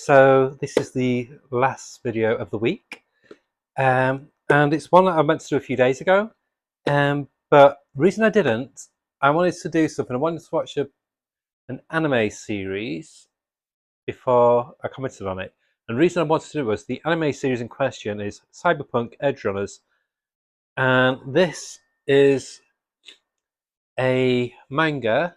so this is the last video of the week, and it's one that I meant to do a few days ago, but the reason I didn't, I wanted to do something. I wanted to watch an anime series before I commented on it. And the reason I wanted to do it was the anime series in question is Cyberpunk Edgerunners, and this is a manga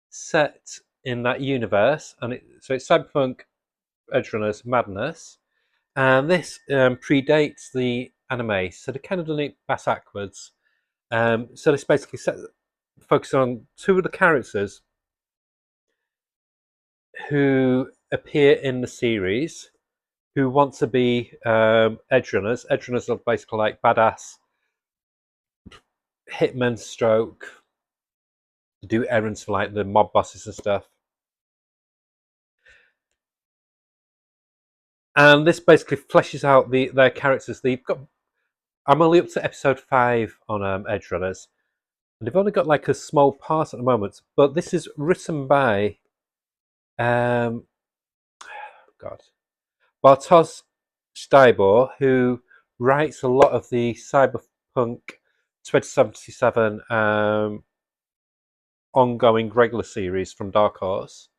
set in that universe, and so it's Cyberpunk Edgerunners Madness, and this predates the anime, so they kind of done it backwards. So this basically focus on two of the characters who appear in the series who want to be Edgerunners. Edgerunners are basically like badass hitmen stroke, do errands for like the mob bosses and stuff. And this basically fleshes out their characters. I'm only up to episode 5 on Edgerunners, and they've only got like a small part at the moment. But this is written by God, Bartosz Stybor, who writes a lot of the Cyberpunk 2077 ongoing regular series from Dark Horse.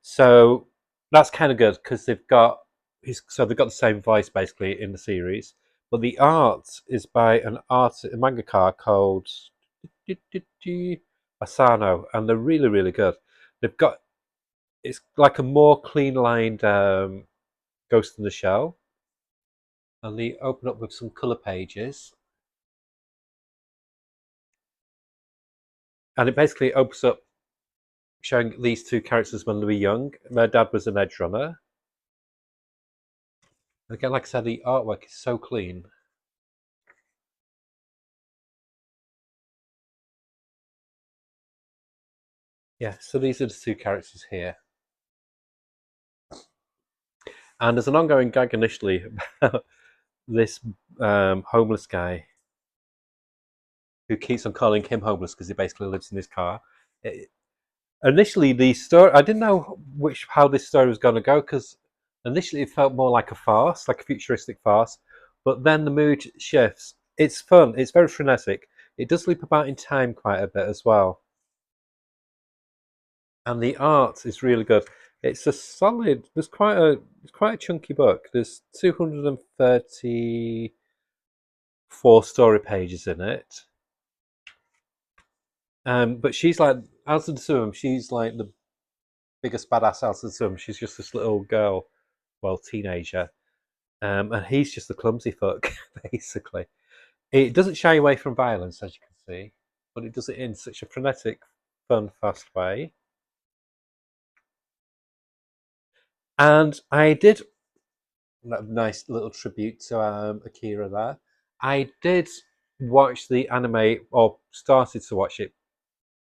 So that's kind of good because they've got the same voice basically in the series, but the art is by a mangaka called Asano, and they're really, really good. It's like a more clean lined Ghost in the Shell, and they open up with some color pages, and it basically opens up showing these two characters when they were young. Their dad was an Edgerunner. And again, like I said, the artwork is so clean. Yeah, so these are the two characters here. And there's an ongoing gag initially about this homeless guy who keeps on calling him homeless because he basically lives in his car. Initially, the story, I didn't know how this story was going to go, because initially it felt more like a farce, like a futuristic farce, but then the mood shifts. It's fun, it's very frenetic. It does leap about in time quite a bit as well. And the art is really good. It's a solid, it's quite a chunky book. There's 234 story pages in it. But she's like, out of the two, she's like the biggest badass out of the two. She's just this little girl, well, teenager. And he's just a clumsy fuck, basically. It doesn't shy away from violence, as you can see, but it does it in such a frenetic, fun, fast way. And I did a nice little tribute to Akira there. I did watch the anime, or started to watch it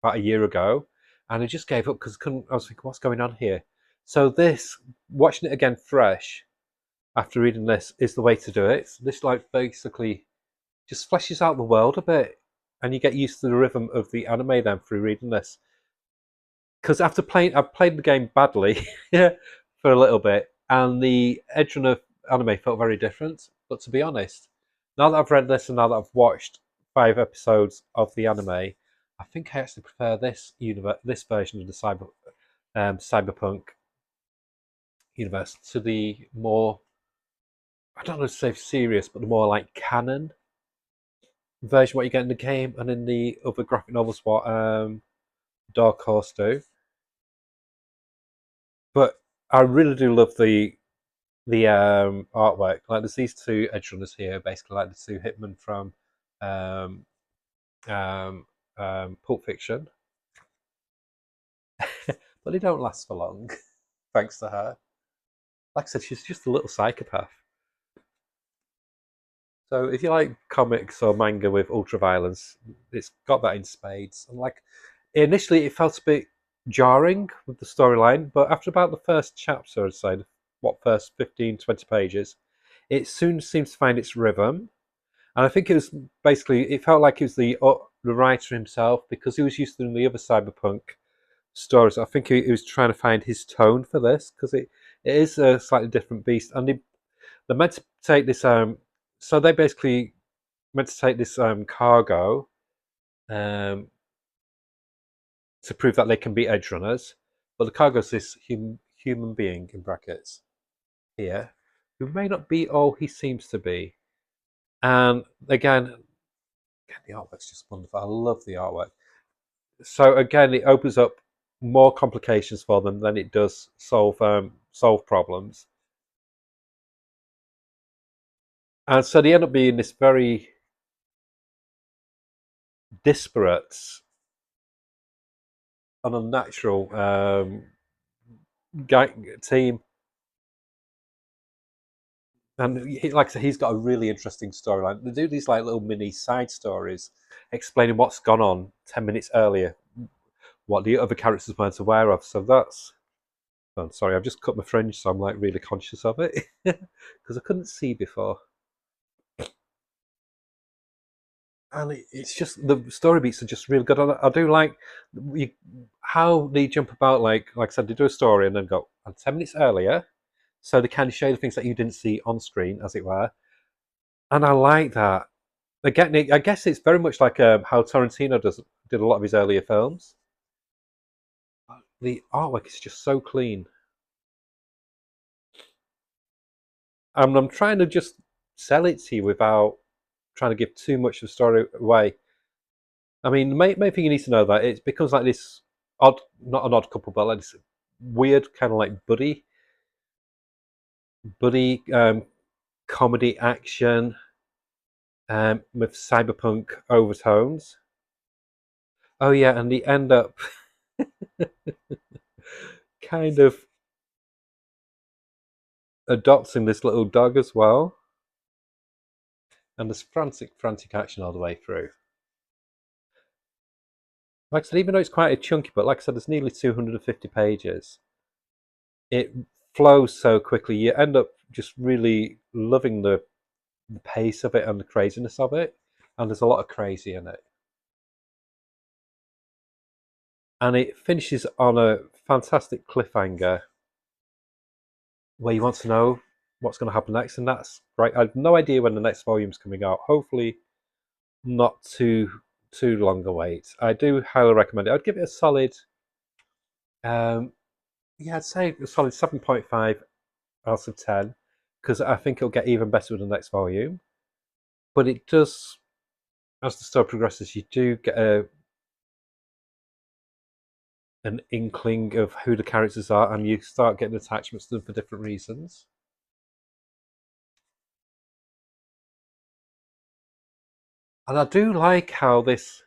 about a year ago, and I just gave up because I was thinking, what's going on here? So watching it again fresh after reading this is the way to do it. This like basically just fleshes out the world a bit, and you get used to the rhythm of the anime then through reading this. Because I've played the game badly for a little bit, and the Edgerunner anime felt very different. But to be honest, now that I've read this and now that I've watched 5 episodes of the anime, I think I actually prefer this version of the Cyberpunk universe to the more, I don't know if to say serious, but the more like canon version what you get in the game and in the other graphic novels what Dark Horse do. But I really do love the artwork. Like there's these two Edgerunners here, basically like the two hitmen from Pulp Fiction. But they don't last for long, thanks to her. Like I said, she's just a little psychopath. So if you like comics or manga with ultra violence, it's got that in spades. And like initially, it felt a bit jarring with the storyline, but after about the first chapter, I'd say, first 15, 20 pages, it soon seems to find its rhythm. And I think it was basically, it felt like it was the writer himself, because he was used to the other cyberpunk stories. I think he was trying to find his tone for this, because It is a slightly different beast, and they're meant to take this. So they basically meant to take this cargo um, to prove that they can be edge runners. But the cargo's this human being in brackets here, who may not be all he seems to be. And again, the artwork's just wonderful. I love the artwork. So again, it opens up more complications for them than it does solve problems. And so they end up being this very disparate and unnatural team. And like I said, he's got a really interesting storyline. They do these like little mini side stories explaining what's gone on 10 minutes earlier, what the other characters weren't aware of. So that's... I'm sorry, I've just cut my fringe, so I'm like really conscious of it because I couldn't see before. And it's just the story beats are just really good. I do like how they jump about. Like I said, they do a story and then go and 10 minutes earlier, so they kind of show the things that you didn't see on screen, as it were. And I like that. Again, I guess it's very much like how Tarantino did a lot of his earlier films. The artwork is just so clean. I'm trying to just sell it to you without trying to give too much of the story away. I mean, the main thing you need to know that it becomes like this odd, not an odd couple, but like this weird kind of like buddy comedy action with cyberpunk overtones. Oh yeah, and they end up kind of adopting this little dog as well. And there's frantic action all the way through. Like I said, even though it's quite a chunky book, like I said, there's nearly 250 pages. It flows so quickly. You end up just really loving the pace of it and the craziness of it. And there's a lot of crazy in it. And it finishes on a fantastic cliffhanger where you want to know what's going to happen next. And that's right. I have no idea when the next volume's coming out. Hopefully not too long a wait. I do highly recommend it. I'd give it a solid yeah, I'd say a solid 7.5 out of 10 because I think it'll get even better with the next volume. But it does, as the story progresses, you do get an inkling of who the characters are and you start getting attachments to them for different reasons. And I do like how this,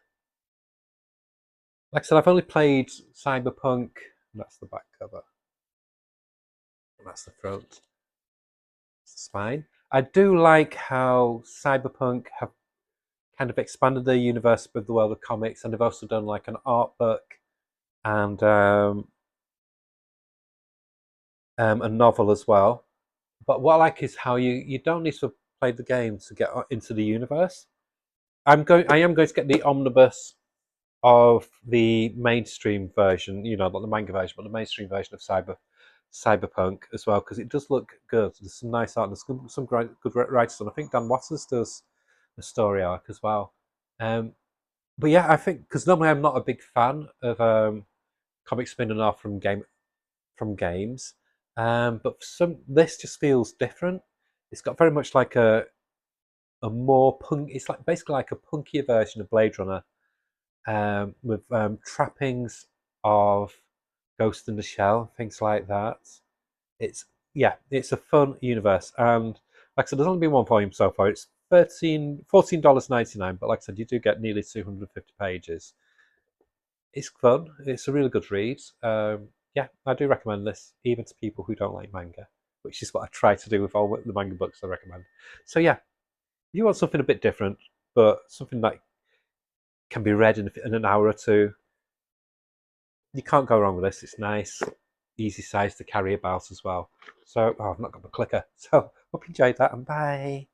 like I said, I've only played Cyberpunk, and that's the back cover, and that's the front, it's the spine. I do like how Cyberpunk have kind of expanded their universe with the world of comics, and they've also done like an art book and a novel as well. But what I like is how you don't need to play the game to get into the universe. I am going to get the omnibus of the mainstream version, not the manga version, but the mainstream version of Cyberpunk as well, because it does look good. There's some nice art. There's some great, good writers, and I think Dan Watters does a story arc as well. But yeah, I think because normally I'm not a big fan of comic spinning off from games, but this just feels different. It's got very much like a more punk. It's like basically like a punkier version of Blade Runner, with trappings of Ghost in the Shell, things like that. It's it's a fun universe, and like I said, there's only been one volume so far. It's $14.99, but like I said, you do get nearly 250 pages. It's fun. It's a really good read. Yeah, I do recommend this, even to people who don't like manga, which is what I try to do with all the manga books I recommend. So yeah, you want something a bit different, but something that can be read in an hour or two, you can't go wrong with this. It's nice, easy size to carry about as well. So, I've not got my clicker. So, hope you enjoyed that, and bye.